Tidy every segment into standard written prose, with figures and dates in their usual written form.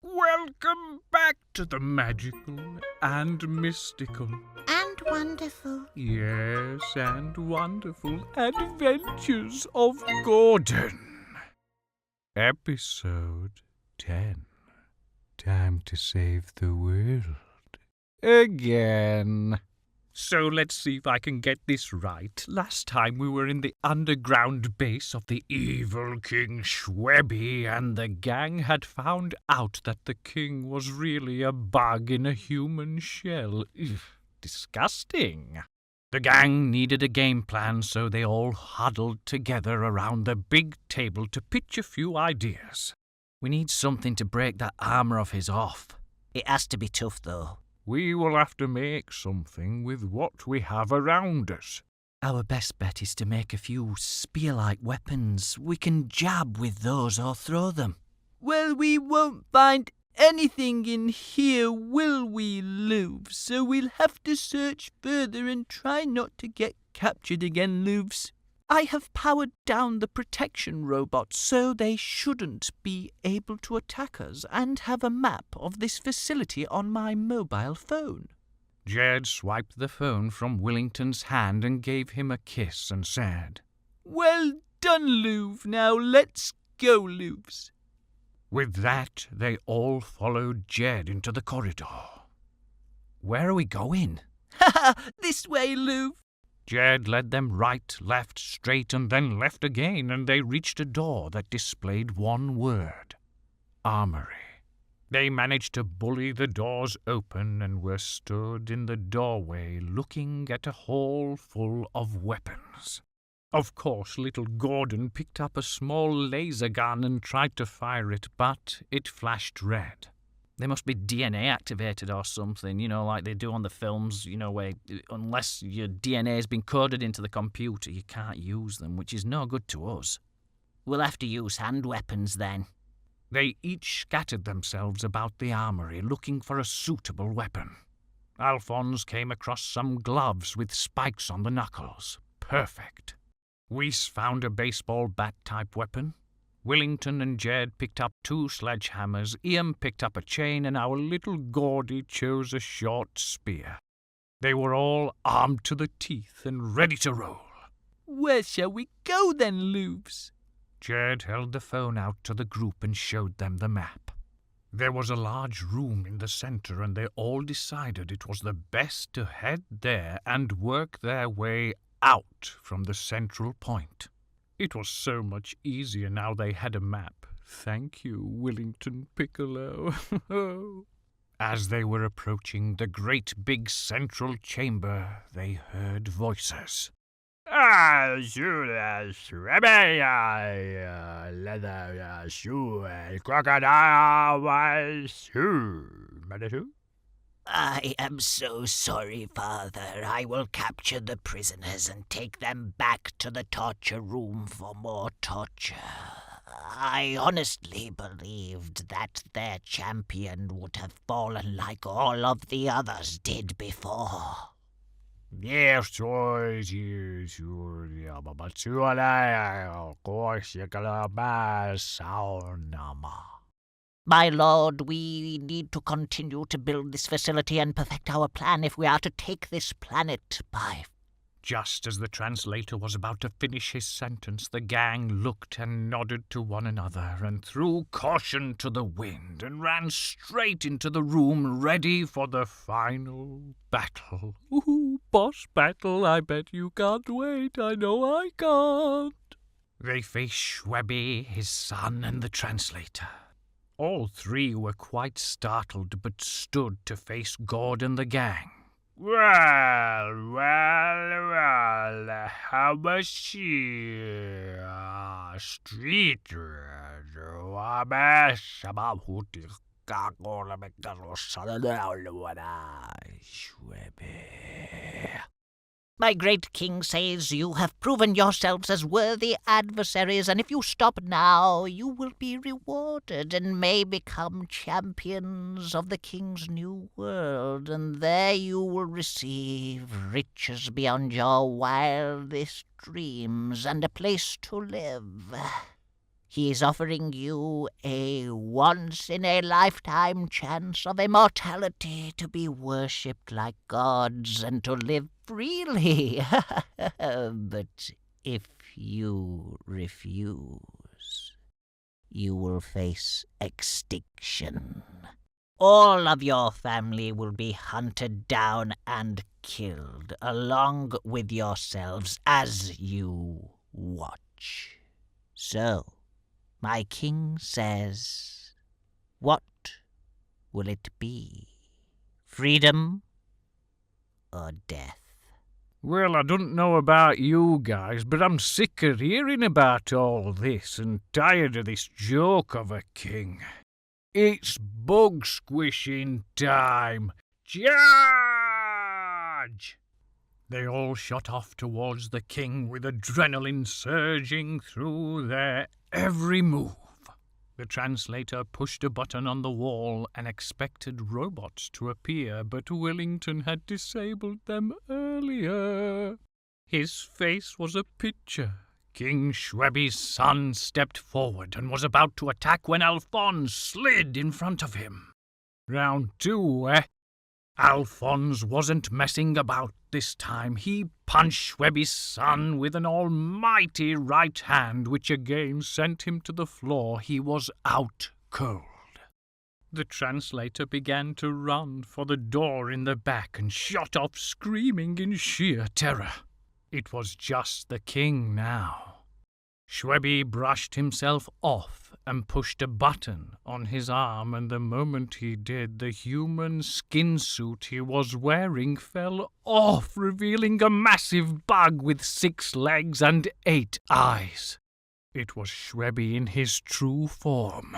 Welcome back to the magical and mystical. And wonderful. Yes, and wonderful adventures of Gordon. Episode 10. Time to save the world. Again. So let's see if I can get this right. Last time we were in the underground base of the evil King Schwebbie, and the gang had found out that the king was really a bug in a human shell. Disgusting. The gang needed a game plan, so they all huddled together around the big table to pitch a few ideas. We need something to break that armour of his off. It has to be tough, though. We will have to make something with what we have around us. Our best bet is to make a few spear-like weapons. We can jab with those or throw them. Well, we won't find anything in here, will we, Louvs? So we'll have to search further and try not to get captured again, Louvs. I have powered down the protection robots so they shouldn't be able to attack us, and have a map of this facility on my mobile phone. Jed swiped the phone from Willington's hand and gave him a kiss and said, Well done, Louvre. Now let's go, Louvs. With that, they all followed Jed into the corridor. Where are we going? Ha ha! This way, Louvre. Jed led them right, left, straight, and then left again, and they reached a door that displayed one word: Armory. They managed to bully the doors open and were stood in the doorway looking at a hall full of weapons. Of course, little Gordon picked up a small laser gun and tried to fire it, but it flashed red. They must be DNA activated or something, like they do on the films, where unless your DNA has been coded into the computer, you can't use them, which is no good to us. We'll have to use hand weapons then. They each scattered themselves about the armory looking for a suitable weapon. Alfonze came across some gloves with spikes on the knuckles. Perfect. Weiss found a baseball bat-type weapon. Willington and Jed picked up 2 sledgehammers, Ian picked up a chain, and our little Gordy chose a short spear. They were all armed to the teeth and ready to roll. Where shall we go then, Louvs? Jed held the phone out to the group and showed them the map. There was a large room in the center, and they all decided it was the best to head there and work their way out from the central point. It was so much easier now they had a map. Thank you, Willington Piccolo. As they were approaching the great big central chamber, they heard voices. Schwebbie, leather shoe, crocodile shoe. I am so sorry, Father. I will capture the prisoners and take them back to the torture room for more torture. I honestly believed that their champion would have fallen like all of the others did before. Yes, but of course, you can sound. My lord, we need to continue to build this facility and perfect our plan if we are to take this planet by. Just as the translator was about to finish his sentence, the gang looked and nodded to one another and threw caution to the wind and ran straight into the room ready for the final battle. Ooh, boss battle, I bet you can't wait. I know I can't. They faced Schwebbie, his son, and the translator. All 3 were quite startled, but stood to face Gord and the gang. Well, how was she? Street. My great king says you have proven yourselves as worthy adversaries, and if you stop now, you will be rewarded and may become champions of the king's new world, and there you will receive riches beyond your wildest dreams and a place to live. He is offering you a once-in-a-lifetime chance of immortality to be worshipped like gods and to live freely. But if you refuse, you will face extinction. All of your family will be hunted down and killed, along with yourselves, as you watch. So, my king says, what will it be? Freedom or death? Well, I don't know about you guys, but I'm sick of hearing about all this and tired of this joke of a king. It's bug squishing time. Charge! They all shot off towards the king with adrenaline surging through their every move. The translator pushed a button on the wall and expected robots to appear, but Willington had disabled them earlier. His face was a picture. King Schwebbie's son stepped forward and was about to attack when Alfonze slid in front of him. Round 2, eh? Alfonze wasn't messing about this time. He punched Schwebbie's son with an almighty right hand, which again sent him to the floor. He was out cold. The translator began to run for the door in the back and shot off screaming in sheer terror. It was just the king now. Schwebbie brushed himself off and pushed a button on his arm, and the moment he did, the human skin suit he was wearing fell off, revealing a massive bug with 6 legs and 8 eyes. It was Schwebbie in his true form.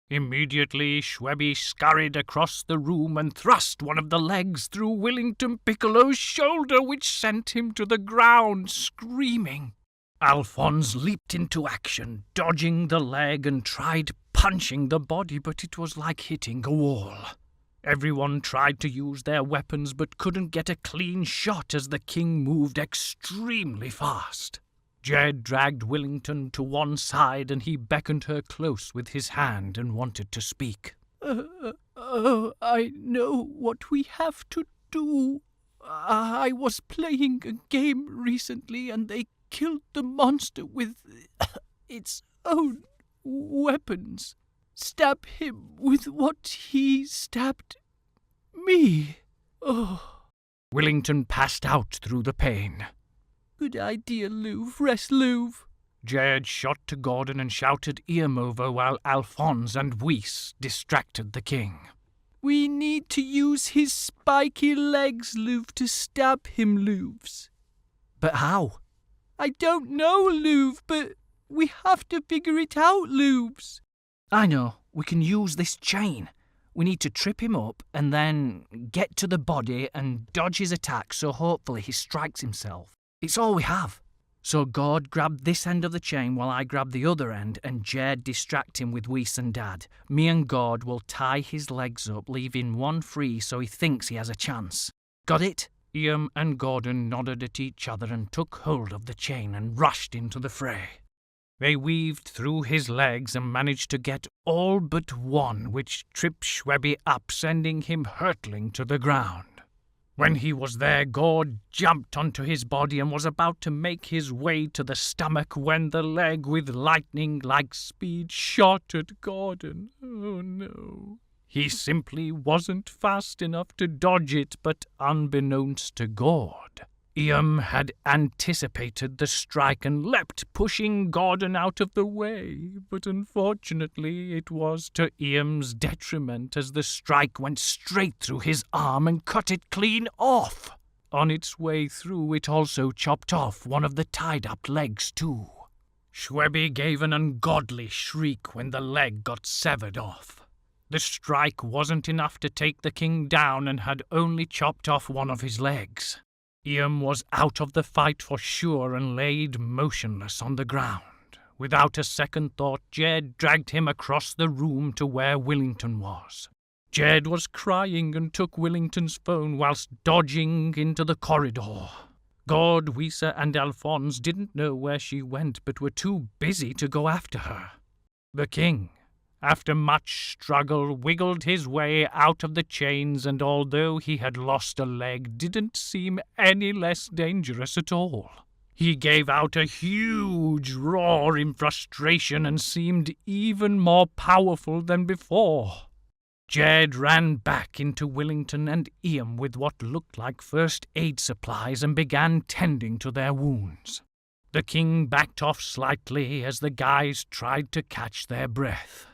Immediately, Schwebbie scurried across the room and thrust one of the legs through Willington Piccolo's shoulder, which sent him to the ground, screaming. Alfonze leaped into action, dodging the leg and tried punching the body, but it was like hitting a wall. Everyone tried to use their weapons but couldn't get a clean shot as the king moved extremely fast. Jed dragged Willington to one side and he beckoned her close with his hand and wanted to speak. I know what we have to do. I was playing a game recently and they killed the monster with its own weapons. Stab him with what he stabbed me. Oh. Willington passed out through the pain. Good idea, Louv. Rest, Louv. Jed shot to Gordon and shouted Iam over while Alfonze and Weiss distracted the king. We need to use his spiky legs, Louv, to stab him, Louvs. But how? I don't know, Louv, but we have to figure it out, Louvs. I know. We can use this chain. We need to trip him up and then get to the body and dodge his attack so hopefully he strikes himself. It's all we have. So Gord grabbed this end of the chain while I grab the other end and Jed distract him with Weiss and Dad. Me and Gord will tie his legs up, leaving one free so he thinks he has a chance. Got it? Iam and Gordon nodded at each other and took hold of the chain and rushed into the fray. They weaved through his legs and managed to get all but one, which tripped Schwebbie up, sending him hurtling to the ground. When he was there, Gord jumped onto his body and was about to make his way to the stomach when the leg with lightning-like speed shot at Gordon. Oh no. He simply wasn't fast enough to dodge it, but unbeknownst to Gord, Iam had anticipated the strike and leapt, pushing Gordon out of the way. But unfortunately, it was to Iam's detriment as the strike went straight through his arm and cut it clean off. On its way through, it also chopped off one of the tied-up legs too. Schwebbie gave an ungodly shriek when the leg got severed off. The strike wasn't enough to take the king down and had only chopped off one of his legs. Iam was out of the fight for sure and laid motionless on the ground. Without a second thought, Jed dragged him across the room to where Willington was. Jed was crying and took Willington's phone whilst dodging into the corridor. Gord, Weeser, and Alfonze didn't know where she went, but were too busy to go after her. The king, after much struggle, wiggled his way out of the chains, and although he had lost a leg, didn't seem any less dangerous at all. He gave out a huge roar in frustration and seemed even more powerful than before. Jed ran back into Willington and Ian with what looked like first aid supplies and began tending to their wounds. The king backed off slightly as the guys tried to catch their breath.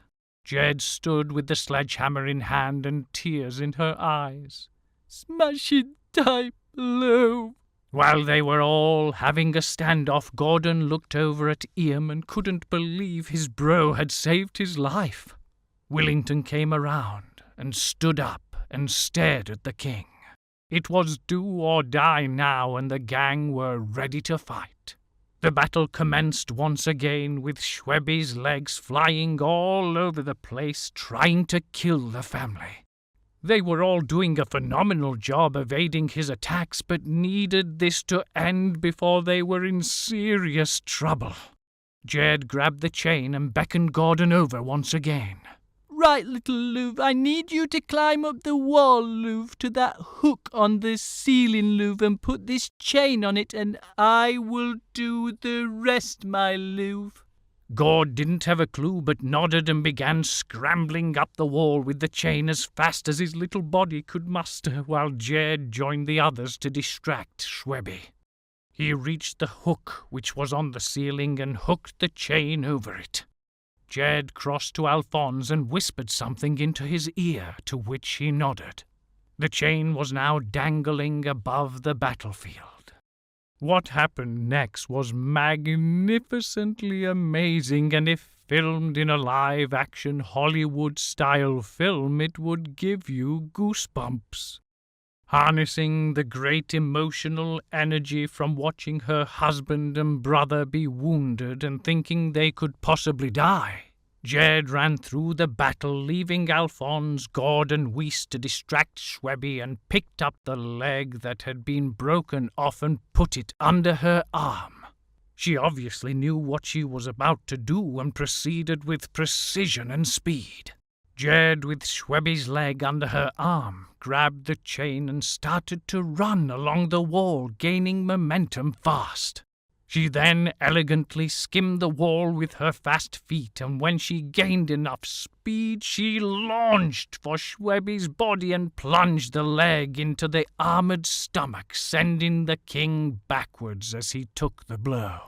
Jed stood with the sledgehammer in hand and tears in her eyes. Smashing time, love. While they were all having a standoff, Gordon looked over at Ian and couldn't believe his bro had saved his life. Willington came around and stood up and stared at the king. It was do or die now, and the gang were ready to fight. The battle commenced once again, with Schwebbie's legs flying all over the place, trying to kill the family. They were all doing a phenomenal job evading his attacks, but needed this to end before they were in serious trouble. Jed grabbed the chain and beckoned Gordon over once again. Right, little Louv, I need you to climb up the wall, Louv, to that hook on the ceiling, Louv, and put this chain on it, and I will do the rest, my Louv. Gord didn't have a clue but nodded and began scrambling up the wall with the chain as fast as his little body could muster, while Jed joined the others to distract Schwebbie. He reached the hook which was on the ceiling and hooked the chain over it. Jed crossed to Alfonze and whispered something into his ear, to which he nodded. The chain was now dangling above the battlefield. What happened next was magnificently amazing, and if filmed in a live-action Hollywood-style film, it would give you goosebumps. Harnessing the great emotional energy from watching her husband and brother be wounded and thinking they could possibly die, Jed ran through the battle, leaving Alfonze, Gord, and Weiss to distract Schwebbie, and picked up the leg that had been broken off and put it under her arm. She obviously knew what she was about to do and proceeded with precision and speed. Jed, with Schwebbie's leg under her arm, grabbed the chain and started to run along the wall, gaining momentum fast. She then elegantly skimmed the wall with her fast feet, and when she gained enough speed, she launched for Schwebbie's body and plunged the leg into the armored stomach, sending the king backwards as he took the blow.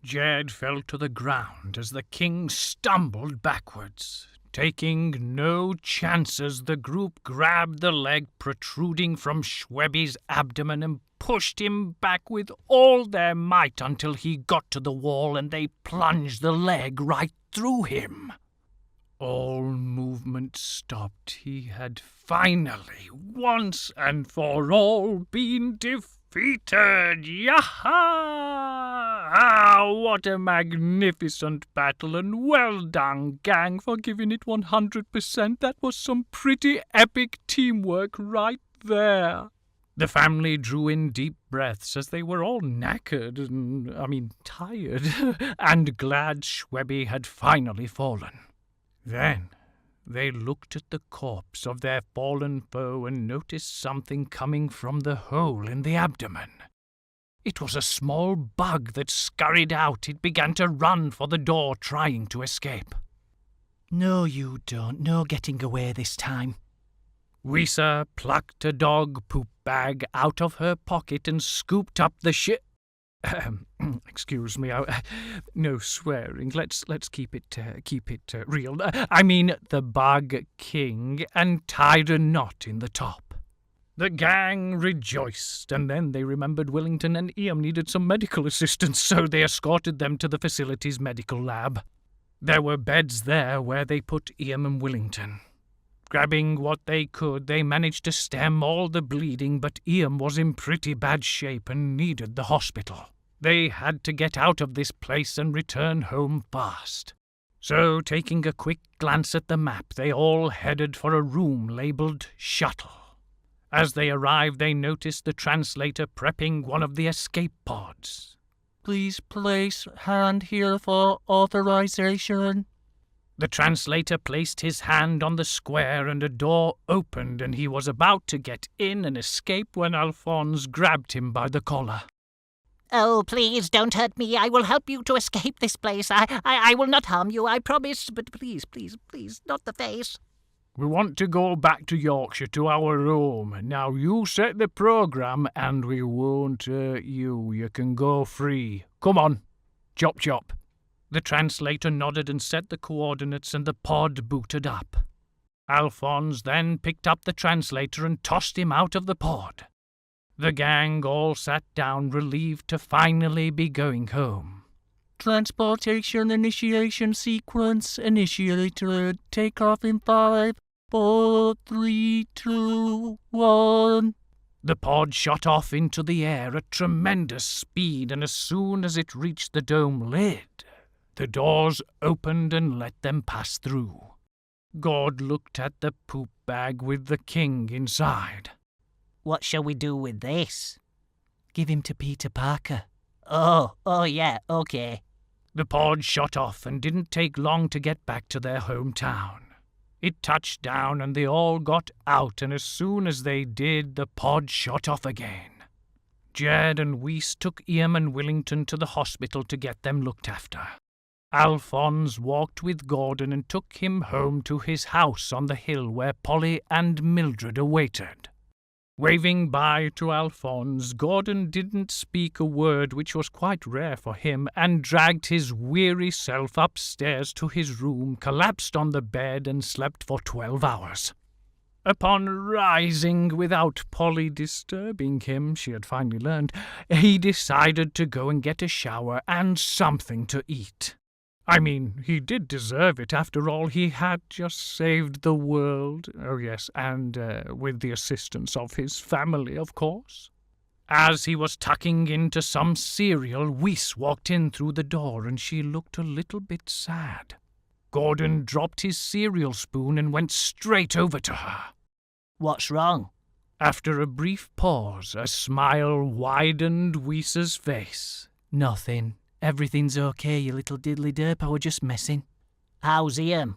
Jed fell to the ground as the king stumbled backwards. Taking no chances, the group grabbed the leg protruding from Schwebbie's abdomen and pushed him back with all their might until he got to the wall, and they plunged the leg right through him. All movement stopped. He had finally, once and for all, been defeated. Yaha! Ah, what a magnificent battle, and well done, gang, for giving it 100%. That was some pretty epic teamwork right there. The family drew in deep breaths as they were all knackered and, tired, and glad Schwebbie had finally fallen. Then they looked at the corpse of their fallen foe and noticed something coming from the hole in the abdomen. It was a small bug that scurried out. It began to run for the door, trying to escape. No, you don't. No getting away this time. Weeser plucked a dog poop bag out of her pocket and scooped up the excuse me, no swearing. Let's keep it real. The bug king, and tied a knot in the top. The gang rejoiced, and then they remembered Willington and Ian needed some medical assistance, so they escorted them to the facility's medical lab. There were beds there where they put Ian and Willington. Grabbing what they could, they managed to stem all the bleeding, but Ian was in pretty bad shape and needed the hospital. They had to get out of this place and return home fast. So, taking a quick glance at the map, they all headed for a room labelled Shuttle. As they arrived, they noticed the translator prepping one of the escape pods. Please place hand here for authorization. The translator placed his hand on the square and a door opened and he was about to get in and escape when Alfonze grabbed him by the collar. Oh, please don't hurt me. I will help you to escape this place. I will not harm you, I promise. But please, not the face. We want to go back to Yorkshire to our home. Now you set the programme and we won't hurt you. You can go free. Come on. Chop chop. The translator nodded and set the coordinates and the pod booted up. Alfonze then picked up the translator and tossed him out of the pod. The gang all sat down, relieved to finally be going home. Transportation initiation sequence initiated. Take off in 5, 4, 3, 2, 1. The pod shot off into the air at tremendous speed, and as soon as it reached the dome lid, the doors opened and let them pass through. Gord looked at the poop bag with the king inside. What shall we do with this? Give him to Peter Parker. Oh yeah, okay. The pod shot off and didn't take long to get back to their hometown. It touched down and they all got out, and as soon as they did, the pod shot off again. Jed and Weiss took Ian and Willington to the hospital to get them looked after. Alfonze walked with Gordon and took him home to his house on the hill where Polly and Mildred awaited. Waving bye to Alfonze, Gordon didn't speak a word, which was quite rare for him, and dragged his weary self upstairs to his room, collapsed on the bed, and slept for 12 hours. Upon rising without Polly disturbing him, she had finally learned, he decided to go and get a shower and something to eat. I mean, he did deserve it. After all, he had just saved the world. Oh, yes, and with the assistance of his family, of course. As he was tucking into some cereal, Weiss walked in through the door, and she looked a little bit sad. Gordon dropped his cereal spoon and went straight over to her. What's wrong? After a brief pause, a smile widened Weiss's face. Nothing. Everything's okay, you little diddly derp. I was just messing. How's Ian?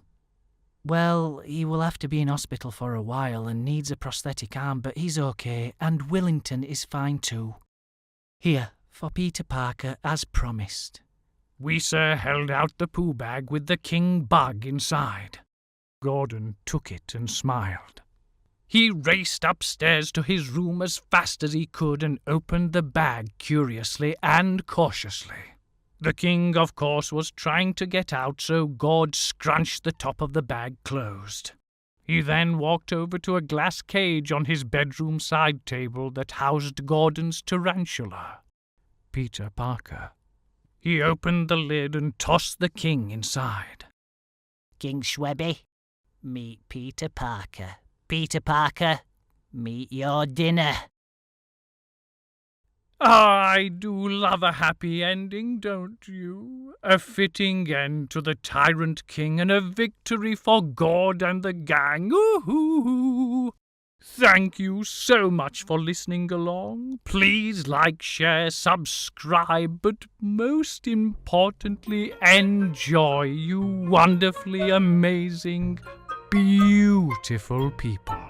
Well, he will have to be in hospital for a while and needs a prosthetic arm, but he's okay, and Willington is fine too. Here, for Peter Parker, as promised. Weiss held out the poo bag with the king bug inside. Gordon took it and smiled. He raced upstairs to his room as fast as he could and opened the bag curiously and cautiously. The king, of course, was trying to get out, so Gord scrunched the top of the bag closed. He then walked over to a glass cage on his bedroom side table that housed Gordon's tarantula, Peter Parker. He opened the lid and tossed the king inside. King Schwebbie, meet Peter Parker. Peter Parker, meet your dinner. I do love a happy ending, don't you? A fitting end to the Tyrant King and a victory for Gord and the gang. Ooh-hoo-hoo. Thank you so much for listening along. Please like, share, subscribe, but most importantly, enjoy, you wonderfully amazing, beautiful people.